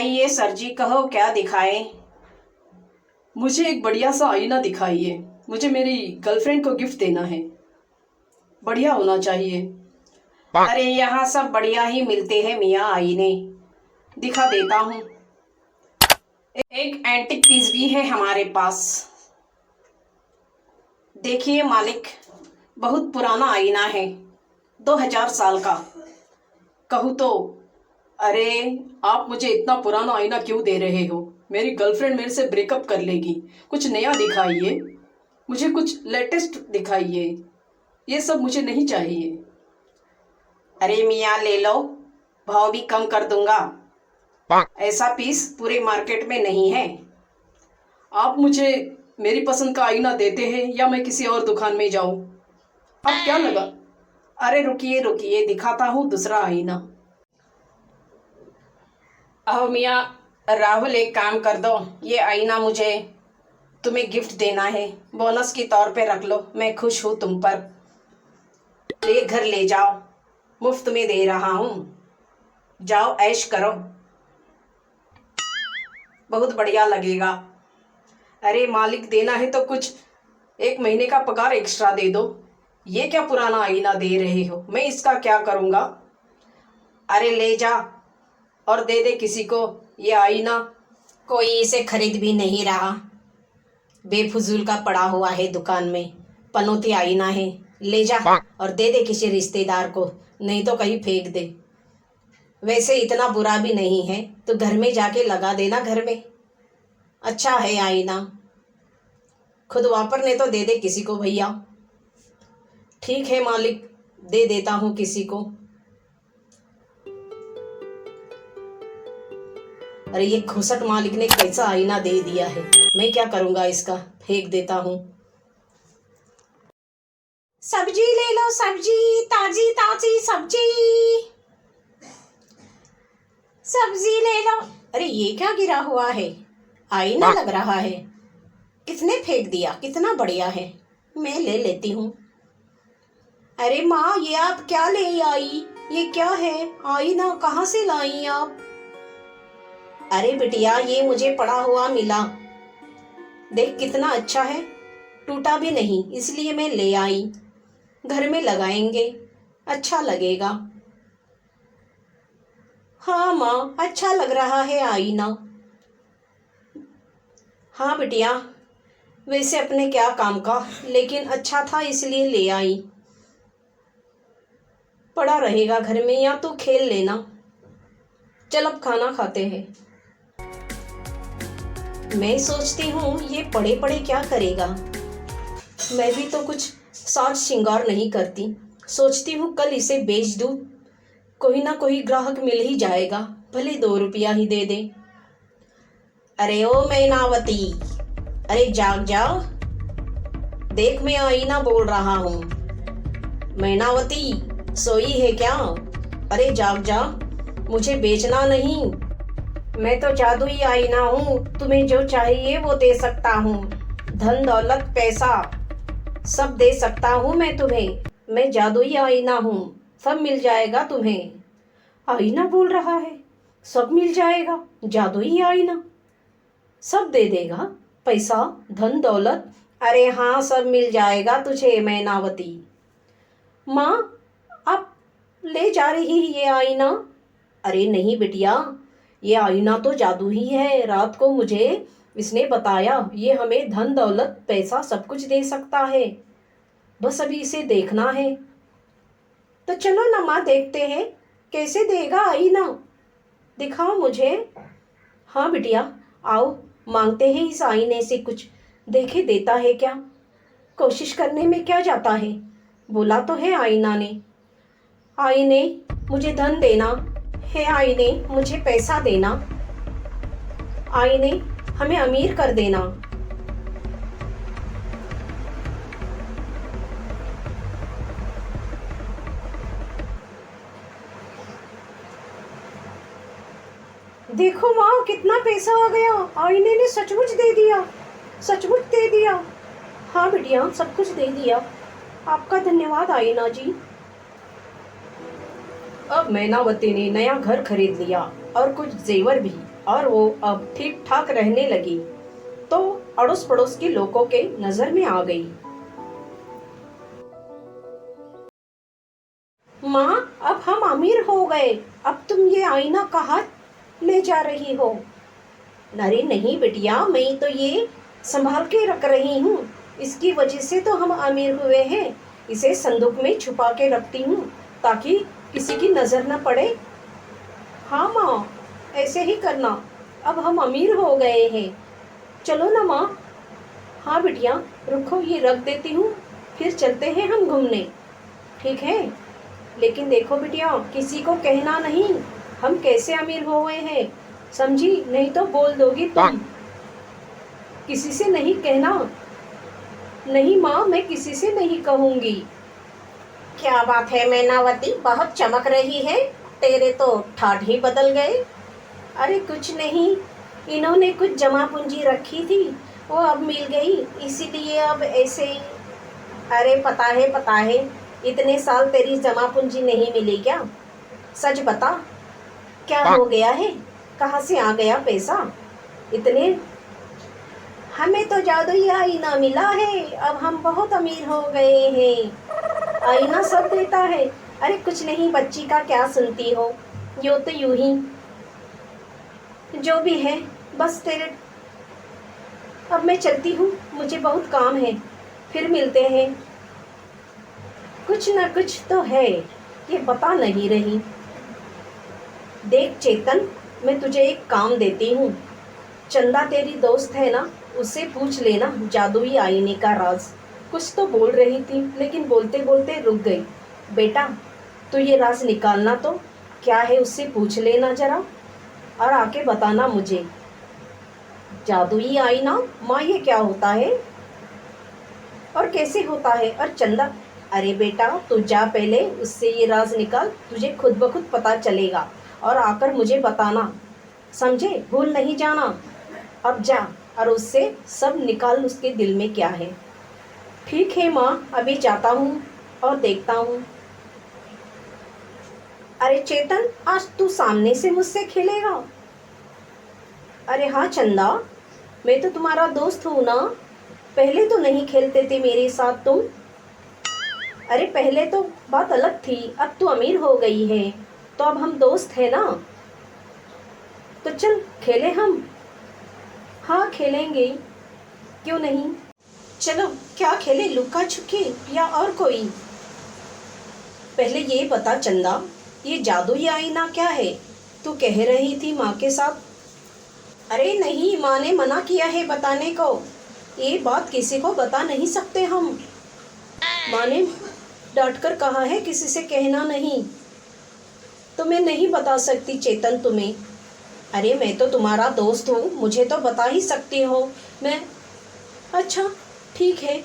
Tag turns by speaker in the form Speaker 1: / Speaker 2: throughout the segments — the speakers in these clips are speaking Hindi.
Speaker 1: आइए सर जी, कहो क्या दिखाएं।
Speaker 2: मुझे एक बढ़िया सा आईना दिखाइए। मुझे मेरी गर्लफ्रेंड को गिफ्ट देना है। बढ़िया होना चाहिए।
Speaker 1: अरे यहाँ सब बढ़िया ही मिलते हैं मियाँ आईने। दिखा देता हूँ। एक एंटिक पीस भी है हमारे पास। देखिए मालिक, बहुत पुराना आईना है, 2000 साल का। कहूँ तो
Speaker 2: अरे, आप मुझे इतना पुराना आईना क्यों दे रहे हो? मेरी गर्लफ्रेंड मेरे से ब्रेकअप कर लेगी। कुछ नया दिखाइए, मुझे कुछ लेटेस्ट दिखाइए। ये सब मुझे नहीं चाहिए।
Speaker 1: अरे मियाँ ले लो, भाव भी कम कर दूंगा। ऐसा पीस पूरे मार्केट में नहीं है।
Speaker 2: आप मुझे मेरी पसंद का आईना देते हैं या मैं किसी और दुकान में जाऊं? आप क्या लगा?
Speaker 1: अरे रुकिए रुकिए, दिखाता हूँ दूसरा आईना। अहो मियाँ राहुल, एक काम कर दो, ये आईना मुझे तुम्हें गिफ्ट देना है, बोनस के तौर पे रख लो। मैं खुश हूँ तुम पर। ले घर ले जाओ, मुफ्त में दे रहा हूँ। जाओ ऐश करो, बहुत बढ़िया लगेगा।
Speaker 2: अरे मालिक, देना है तो कुछ 1 महीने का पगार एक्स्ट्रा दे दो। ये क्या पुराना आईना दे रहे हो? मैं इसका क्या करूँगा?
Speaker 1: अरे ले जा
Speaker 2: और दे दे किसी को ये आईना।
Speaker 1: कोई इसे खरीद भी नहीं रहा, बेफजूल का पड़ा हुआ है दुकान में। पनौती आईना है, ले जा और दे दे किसी रिश्तेदार को, नहीं तो कहीं फेंक दे। वैसे इतना बुरा भी नहीं है, तो घर में जाके लगा देना घर में। अच्छा है आईना, खुद वापरने तो दे दे किसी को भैया।
Speaker 2: ठीक है मालिक, दे देता हूँ किसी को।
Speaker 1: अरे ये खुसट मालिक ने कैसा आईना दे दिया है, मैं क्या करूँगा इसका, फेंक देता हूँ। सब्जी ले लो, सब्जी, ताजी ताजी सब्जी, सब्जी ले लो। अरे ये क्या गिरा हुआ है? आईना लग रहा है। किसने फेंक दिया? कितना बढ़िया है, मैं ले लेती हूँ। अरे माँ, ये आप क्या ले आई? ये क्या है? आईना कहाँ से लाई आप? अरे बिटिया, ये मुझे पड़ा हुआ मिला, देख कितना अच्छा है, टूटा भी नहीं, इसलिए मैं ले आई। घर में लगाएंगे, अच्छा लगेगा। हाँ माँ, अच्छा लग रहा है आईना। हाँ बिटिया, वैसे अपने क्या काम का, लेकिन अच्छा था इसलिए ले आई। पड़ा रहेगा घर में, या तो खेल लेना। चल अब खाना खाते हैं। मैं सोचती हूँ ये पड़े पड़े क्या करेगा। मैं भी तो कुछ साज श्रृंगार नहीं करती। सोचती हूँ कल इसे बेच दूँ, कोई ना कोई ग्राहक मिल ही जाएगा, भले 2 रुपया ही दे दे। अरे ओ मैनावती, अरे जाग जाओ, देख मैं आईना बोल रहा हूँ। मैनावती, सोई है क्या? अरे जाग जा, मुझे बेचना नहीं। मैं तो जादुई आईना हूँ, तुम्हें जो चाहिए वो दे सकता हूँ। धन दौलत पैसा सब दे सकता हूँ मैं तुम्हें। मैं जादुई आईना हूँ, सब मिल जाएगा तुम्हें। आईना बोल रहा है, सब मिल जाएगा। जादुई आईना सब दे देगा, पैसा धन दौलत। अरे हाँ, सब मिल जाएगा तुझे मैनावती। माँ, आप ले जा रही ये आईना? अरे नहीं बिटिया, ये आईना तो जादू ही है। रात को मुझे इसने बताया, ये हमें धन दौलत पैसा सब कुछ दे सकता है, बस अभी इसे देखना है। तो चलो ना माँ, देखते हैं कैसे देगा आईना, दिखाओ मुझे। हाँ बिटिया, आओ मांगते हैं इस आईने से कुछ, देखे देता है क्या। कोशिश करने में क्या जाता है, बोला तो है आईना ने। आईने मुझे धन देना है, आईने मुझे पैसा देना, आईने हमें अमीर कर देना। देखो माँ, कितना पैसा आ गया, आईने ने सचमुच दे दिया, सचमुच दे दिया। हाँ बिटिया, सब कुछ दे दिया, आपका धन्यवाद आईना जी। अब मैनावती ने नया घर खरीद लिया और कुछ जेवर भी। और वो अब ठीक ठाक रहने लगी तो अड़ोस पड़ोस के लोगों के नजर में आ गई। माँ, अब हम अमीर हो गए, अब तुम ये आईना कहाँ ले जा रही हो? अरे नहीं बिटिया, मैं तो ये संभाल के रख रही हूँ, इसकी वजह से तो हम अमीर हुए हैं। इसे संदूक में छुपा के रखती हूँ ताकि किसी की नजर न पड़े। हाँ माँ, ऐसे ही करना, अब हम अमीर हो गए हैं। चलो ना माँ। हाँ बिटिया, रुको ये रख देती हूँ, फिर चलते हैं हम घूमने। ठीक है, लेकिन देखो बिटिया, किसी को कहना नहीं हम कैसे अमीर हो गए हैं, समझी? नहीं तो बोल दोगी तुम। किसी से नहीं कहना। नहीं माँ, मैं किसी से नहीं कहूँगी। क्या बात है मैनावती, बहुत चमक रही है, तेरे तो ठाठ ही बदल गए। अरे कुछ नहीं, इन्होंने कुछ जमा पूंजी रखी थी, वो अब मिल गई, इसीलिए अब ऐसे। अरे पता है, इतने साल तेरी जमा पूंजी नहीं मिली क्या? सच बता, क्या हो गया है? कहाँ से आ गया पैसा इतने? हमें तो जादुई आईना मिला है, अब हम बहुत अमीर हो गए हैं। आईना सब देता है। अरे कुछ नहीं बच्ची का, क्या सुनती हो, यो तो यूं ही। जो भी है, बस तेरे। अब मैं चलती हूँ, मुझे बहुत काम है, फिर मिलते हैं। कुछ ना कुछ तो है, ये बता नहीं रही। देख चेतन, मैं तुझे एक काम देती हूँ। चंदा तेरी दोस्त है ना, उससे पूछ लेना जादुई आईने का राज। कुछ तो बोल रही थी, लेकिन बोलते बोलते रुक गई। बेटा, तू ये राज निकालना तो क्या है, उससे पूछ लेना जरा, और आके बताना मुझे। जादुई आईना? माँ, ये क्या होता है और कैसे होता है? और चंदा? अरे बेटा, तू जा पहले, उससे ये राज निकाल, तुझे खुद ब खुद पता चलेगा, और आकर मुझे बताना, समझे? भूल नहीं जाना। अब जा और उससे सब निकाल, उसके दिल में क्या है। ठीक है माँ, अभी जाता हूँ और देखता हूँ। अरे चेतन, आज तू सामने से मुझसे खेलेगा? अरे हाँ चंदा, मैं तो तुम्हारा दोस्त हूँ ना, पहले तो नहीं खेलते थे मेरे साथ तुम। अरे पहले तो बात अलग थी, अब तू अमीर हो गई है, तो अब हम दोस्त हैं ना, तो चल खेले हम। हाँ खेलेंगे, क्यों नहीं। चलो, क्या खेले, लुका छुपी या और कोई? पहले ये बता चंदा, ये जादुई आईना क्या है? तू कह रही थी माँ के साथ। अरे नहीं, माँ ने मना किया है बताने को, ये बात किसी को बता नहीं सकते हम। माँ ने डांट कर कहा है किसी से कहना नहीं, तो मैं नहीं बता सकती चेतन तुम्हें। अरे मैं तो तुम्हारा दोस्त हूँ, मुझे तो बता ही सकती हो मैं। अच्छा ठीक है,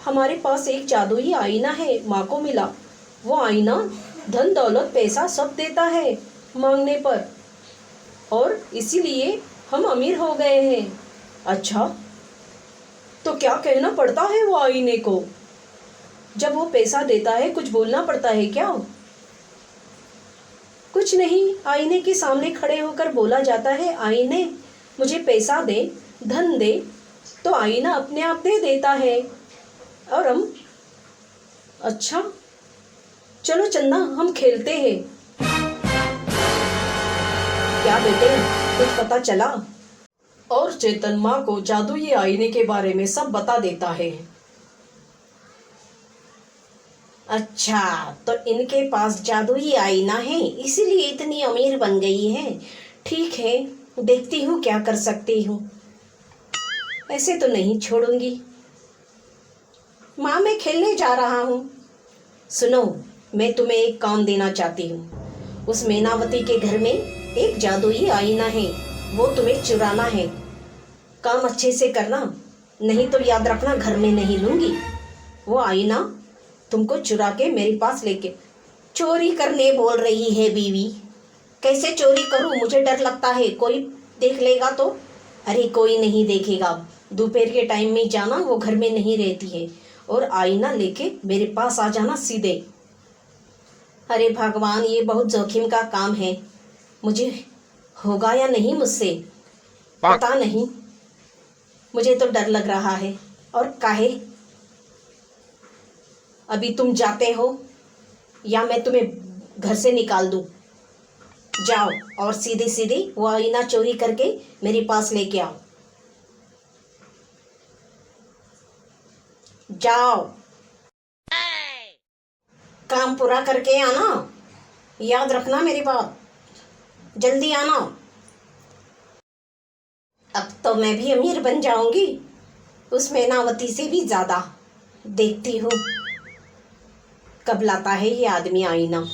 Speaker 1: हमारे पास एक जादुई आईना है, माँ को मिला। वो आईना धन दौलत पैसा सब देता है मांगने पर, और इसीलिए हम अमीर हो गए हैं। अच्छा, तो क्या कहना पड़ता है वो आईने को? जब वो पैसा देता है कुछ बोलना पड़ता है क्या? कुछ नहीं, आईने के सामने खड़े होकर बोला जाता है, आईने मुझे पैसा दे, धन दे, तो आईना अपने आप दे देता है। और हम, अच्छा चलो चंदा, हम खेलते हैं। क्या बेटे, कुछ पता चला? और चेतन माँ को जादुई आईने के बारे में सब बता देता है। अच्छा, तो इनके पास जादुई आईना है, इसीलिए इतनी अमीर बन गई है। ठीक है, देखती हूँ क्या कर सकती हूँ, ऐसे तो नहीं छोड़ूंगी। माँ, मैं खेलने जा रहा हूँ। सुनो, मैं तुम्हें एक काम देना चाहती हूँ। उस मैनावती के घर में एक जादुई आईना है, वो तुम्हें चुराना है। काम अच्छे से करना, नहीं तो याद रखना घर में नहीं लूँगी। वो आईना तुमको चुरा के मेरे पास लेके। चोरी करने बोल रही है बीवी? कैसे चोरी करूं, मुझे डर लगता है, कोई देख लेगा तो। अरे कोई नहीं देखेगा, दोपहर के टाइम में जाना, वो घर में नहीं रहती है, और आईना लेके मेरे पास आ जाना सीधे। अरे भगवान, ये बहुत जोखिम का काम है, मुझे होगा या नहीं मुझसे पता नहीं। मुझे तो डर लग रहा है। और काहे? अभी तुम जाते हो या मैं तुम्हें घर से निकाल दूं? जाओ और सीधे सीधे वो आईना चोरी करके मेरे पास लेके आओ। जाओ, काम पूरा करके आना। याद रखना मेरी बात। जल्दी आना। अब तो मैं भी अमीर बन जाऊंगी, उस मैनावती से भी ज्यादा। देखती हूँ कब लाता है ये आदमी आईना।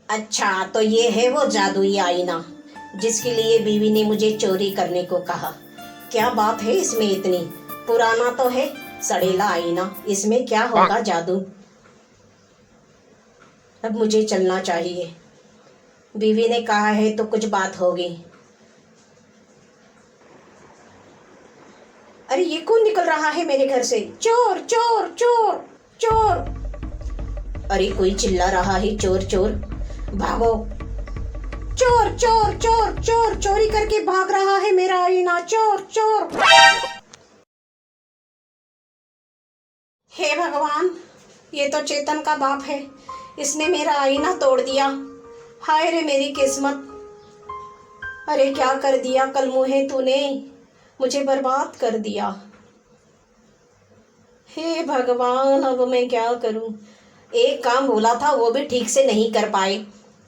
Speaker 1: अच्छा, तो ये है वो जादुई आईना जिसके लिए बीवी ने मुझे चोरी करने को कहा। क्या बात है इसमें इतनी? पुराना तो है, सड़ेला आईना, इसमें क्या होगा जादू। अब मुझे चलना चाहिए। बीवी ने कहा है तो कुछ बात होगी। अरे ये कौन निकल रहा है मेरे घर से? चोर चोर चोर चोर! अरे कोई चिल्ला रहा है चोर चोर। भागो! चोर चोर चोर चोर! चोरी करके भाग रहा है मेरा आईना। चोर चोर! हे भगवान, ये तो चेतन का बाप है। इसने मेरा आईना तोड़ दिया। हाय रे मेरी किस्मत! अरे क्या कर दिया कल मुहे तूने, मुझे बर्बाद कर दिया। हे भगवान, अब मैं क्या करूं? एक काम बोला था वो भी ठीक से नहीं कर पाए,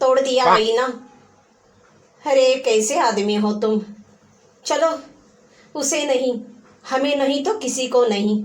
Speaker 1: तोड़ दिया आईना। अरे कैसे आदमी हो तुम? चलो, उसे नहीं, हमें नहीं तो किसी को नहीं।